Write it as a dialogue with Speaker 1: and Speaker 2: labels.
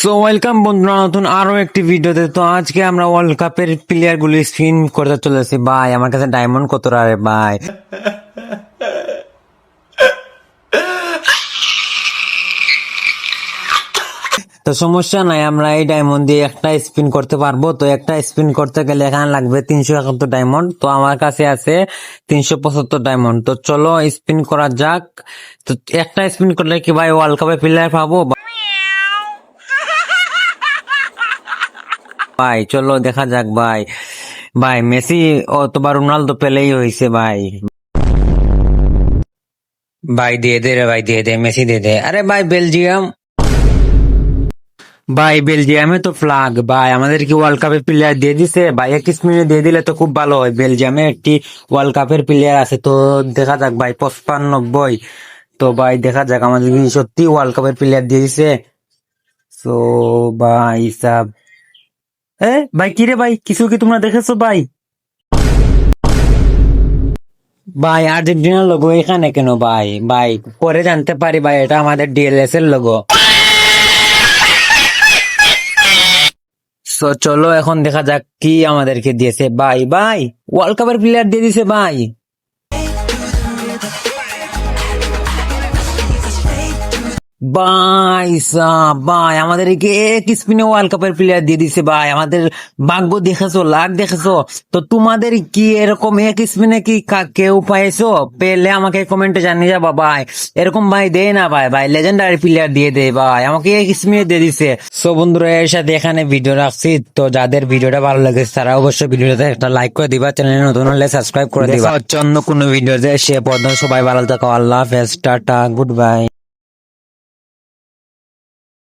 Speaker 1: So welcome বন্ধুরা নতুন আরো একটি ভিডিওতে। তো আজকে আমরা ওয়ার্ল্ড কাপের প্লেয়ার গুলো স্পিন করতে চলেছি। ভাই আমার কাছে ডায়মন্ড কত রে ভাই। তো সমস্যা নাই, আমরা এই ডায়মন্ড দিয়ে একটা স্পিন করতে পারবো। তো একটা স্পিন করতে গেলে এখানে লাগবে 371 ডায়মন্ড। তো আমার কাছে আছে 375 ডায়মন্ড। তো চলো স্পিন করা যাক। তো একটা স্পিন করলে কি ভাই ওয়ার্ল্ড কাপে প্লেয়ার পাবো? ভাই চলো দেখা যাক ভাই। ভাই মেসি অথবা রোনালদো পেলেই হয়েছে ভাই। ভাই দিয়ে দে রে, ভাই দিয়ে দে, মেসি দিয়ে দে। আরে ভাই বেলজিয়াম, ভাই বেলজিয়ামে তো ফ্লাগ ভাই, আমাদের কি ওয়ার্ল্ড কাপের প্লেয়ার দিয়ে দিছে ভাই? 21 মিনিট দিয়ে দিলে তো খুব ভালো হয়। বেলজিয়ামে একটি ওয়ার্ল্ড কাপের প্লেয়ার আছে। তো দেখা যাক ভাই 95। তো ভাই দেখা যাক আমাদের কি সত্যি ওয়ার্ল্ড কাপের প্লেয়ার দিয়ে দিছে। তো ভাই সাব ভাই কিরে ভাই, কিছু কি তোমরা দেখেছো ভাই? ভাই আর্জেন্টিনার লোগো এখানে কেন ভাই? ভাই পরে জানতে পারি ভাই এটা আমাদের ডিএলএস এর লোগো। সো চলো এখন দেখা যাক কি আমাদেরকে দিয়েছে। ভাই ভাই ওয়ার্ল্ড কাপের প্লেয়ার দিয়ে দিছে ভাই। ভাই সাব ভাই আমাদেরকে এক স্পিনে ওয়ার্ল্ড কাপের প্লেয়ার দিয়ে দিছে ভাই। আমাদের ভাগ্য দেখেছো, লাখ দেখেছো। তো তোমাদের কি এরকম এক স্পিনে কি কেউ পাইছো? পেলে আমাকে কমেন্টে জানিয়ে যাবা ভাই। এরকম ভাই দেয় না ভাই, ভাই লেজেন্ডারি প্লেয়ার দিয়ে দেয় ভাই, আমাকে এক স্পিনে দিয়ে দিছে। সো বন্ধুরা এর সাথে এখানে ভিডিও রাখছি। তো যাদের ভিডিওটা ভালো লেগেছে তারা অবশ্যই ভিডিওতে একটা লাইক করে দিবা, চ্যানেলে নতুন হলে সাবস্ক্রাইব করে দিবা। হচ্ছে অন্য কোনো ভিডিওতে, সে পর্যন্ত সবাই ভালো থাকো। আল্লাহ হাফেজ, টাটা, গুড বাই।